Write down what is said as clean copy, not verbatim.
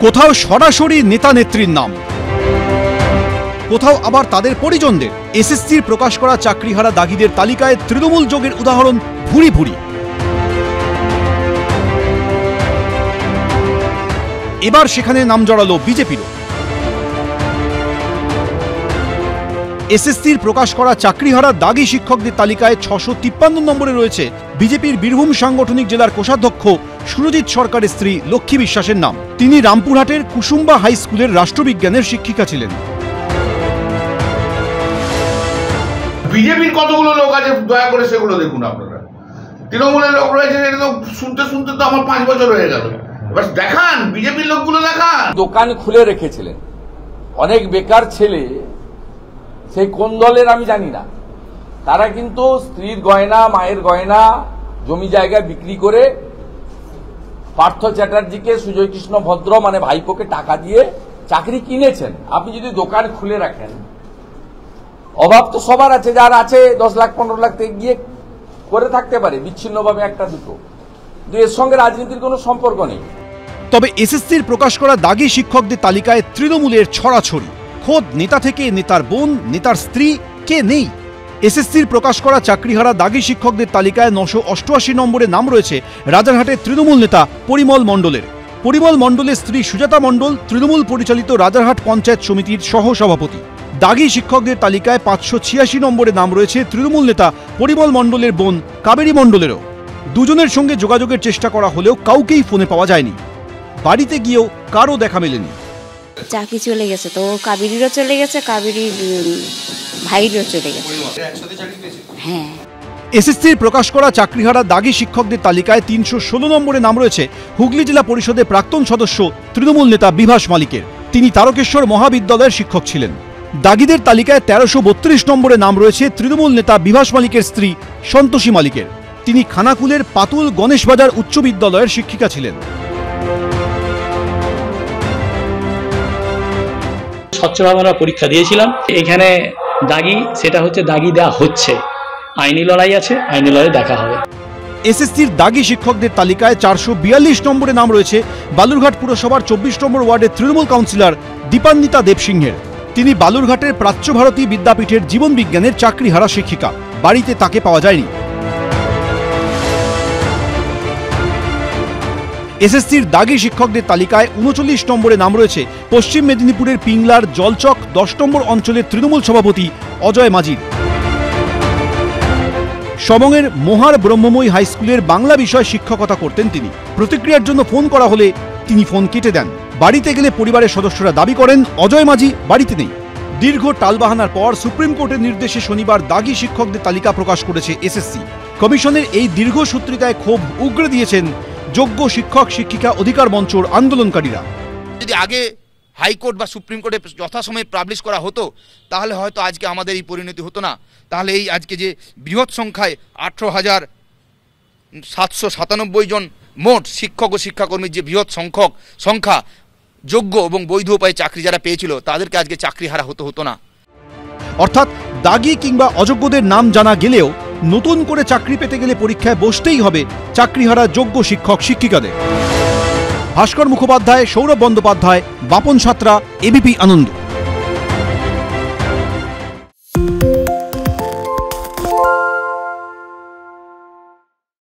কোথাও সরাসরি নেতা নেত্রীর নাম, কোথাও আবার তাদের পরিজনদের। এসএসসির প্রকাশ করা চাকরিহারা দাগীদের তালিকায় তৃণমূল যোগের উদাহরণ ভুরি ভুরি। এবার সেখানে নাম জড়ালো বিজেপিরও। এসএসসির প্রকাশ করা চাকরিহারা দাগী শিক্ষকদের তালিকায় 653 নম্বরে রয়েছে বিজেপির বীরভূম সাংগঠনিক জেলার কোষাধ্যক্ষ সুরজিৎ সরকারের স্ত্রী লক্ষ্মী বিশ্বাসের নাম। তিনি রামপুরহাটের কুসুম্বা হাই স্কুলের রাষ্ট্রবিজ্ঞানের শিক্ষিকা ছিলেন। বিজেপির কতগুলো লোক আছে, দয়া করে সেগুলো দেখুন আপনারা। তৃণমূলের লোক রয়েছে, এটা তো শুনতে শুনতে তো আমার 5 বছর হয়ে গেল। এবার দেখান, বিজেপির লোকগুলো দেখান। দোকান খুলে রেখেছিলেন অনেক বেকার ছেলে, সেই কোন দলের আমি জানি না, তারা কিন্তু স্ত্রীর গয়না, মায়ের গয়না, জমি জায়গা বিক্রি করে পার্থ চ্যাটার্জিকে, সুজয় কৃষ্ণ ভদ্র মানে ভাইপোকে টাকা দিয়ে চাকরি কিনেছেন। আপনি যদি দোকান খুলে রাখেন, অভাব তো সবার আছে, যার আছে 10 লাখ 15 লাখ থেকে গিয়ে করে থাকতে পারে বিচ্ছিন্নভাবে একটা দুটো, কিন্তু এর সঙ্গে রাজনীতির কোনো সম্পর্ক নেই। তবে এসএসসির প্রকাশ করা দাগী শিক্ষকদের তালিকায় তৃণমূলের ছড়াছড়ি। খোদ নেতা থেকে নেতার বোন, নেতার স্ত্রী, কে নেই? এসএসসির প্রকাশ করা চাকরিহারা দাগী শিক্ষকদের তালিকায় 988 নম্বরে নাম রয়েছে রাজারহাটের তৃণমূল নেতা পরিমল মণ্ডলের। পরিমল মণ্ডলের স্ত্রী সুজাতা মণ্ডল তৃণমূল পরিচালিত রাজারহাট পঞ্চায়েত সমিতির সহ সভাপতি। দাগী শিক্ষকদের তালিকায় 586 নম্বরে নাম রয়েছে তৃণমূল নেতা পরিমল মণ্ডলের বোন কাবেরী মণ্ডলেরও। দুজনের সঙ্গে যোগাযোগের চেষ্টা করা হলেও কাউকেই ফোনে পাওয়া যায়নি। বাড়িতে গিয়েও কারও দেখা মেলেনি। চাকরি চলে গেছে, তো কাবেরীরও চলে গেছে, কাবেরীর ভাইরও চলে গেছে। হ্যাঁ। এসএসসির প্রকাশ করা চাকরিহারা দাগী শিক্ষকদের তালিকায় 316 নম্বরে নাম রয়েছে হুগলি জেলা পরিষদের প্রাক্তন সদস্য তৃণমূল নেতা বিভাস মালিকের। তিনি তারকেশ্বর মহাবিদ্যালয়ের শিক্ষক ছিলেন। দাগীদের তালিকায় 1332 নম্বরে নাম রয়েছে তৃণমূল নেতা বিভাস মালিকের স্ত্রী সন্তোষী মালিকের। তিনি খানাকুলের পাতুল গণেশবাজার উচ্চ বিদ্যালয়ের শিক্ষিকা ছিলেন। স্বচ্ছভাবে আমরা পরীক্ষা দিয়েছিলাম। এখানে দাগি, সেটা হচ্ছে দাগি দেওয়া হচ্ছে, আইনি লড়াই আছে, আইনি লড়াই দেখা হবে। এসএসসির দাগী শিক্ষকদের তালিকায় 442 নম্বরে নাম রয়েছে বালুরঘাট পুরসভার 24 নম্বর ওয়ার্ডের তৃণমূল কাউন্সিলর দীপান্বিতা দেবসিংহের। তিনি বালুরঘাটের প্রাচ্যভারতী বিদ্যাপীঠের জীবন বিজ্ঞানের চাকরিহারা শিক্ষিকা। বাড়িতে তাকে পাওয়া যায়নি। এসএসসির দাগী শিক্ষকদের তালিকায় 39 নম্বরে নাম রয়েছে পশ্চিম মেদিনীপুরের পিংলার জলচক 10 নম্বর অঞ্চলের তৃণমূল সভাপতি অজয় মাজির। সমংয়ের মোহার ব্রহ্মময়ী হাই স্কুলের বাংলা বিষয় শিক্ষকতা করতেন তিনি। প্রতিক্রিয়ার জন্য ফোন করা হলে তিনি ফোন কেটে দেন। বাড়িতে গেলে পরিবারের সদস্যরা দাবি করেন অজয় মাঝি বাড়িতে নেই। দীর্ঘ টালবাহানার পর সুপ্রিম কোর্টের নির্দেশে শনিবার দাগী শিক্ষকদের তালিকা প্রকাশ করেছে এসএসসি। কমিশনের এই দীর্ঘসূত্রিতায় ক্ষোভ উগরে দিয়েছেন যোগ্য শিক্ষক শিক্ষিকা অধিকার মঞ্চর আন্দোলনকারীরা। যদি আগে হাইকোর্ট বা সুপ্রিম কোর্টে যথাসময়ে পাবলিশ করা হতো, তাহলে হয়তো আজকে আমাদের এই পরিণতি হতো না। তাহলে এই আজকে যে বৃহৎ সংখ্যায় 18,797 জন মোট শিক্ষক ও শিক্ষাকর্মীর যে বৃহৎ সংখ্যা যোগ্য এবং বৈধ উপায়ে চাকরি যারা পেয়েছিল, তাদেরকে আজকে চাকরি হারা হতো না। অর্থাৎ দাগী কিংবা অযোগ্যদের নাম জানা গেলেও নতুন করে চাকরি পেতে গেলে পরীক্ষায় বসতেই হবে চাকরিহারা যোগ্য শিক্ষক শিক্ষিকাদের। ভাস্কর মুখোপাধ্যায়, সৌরভ বন্দ্যোপাধ্যায়, বাপন সাঁতরা, এবিপি আনন্দ।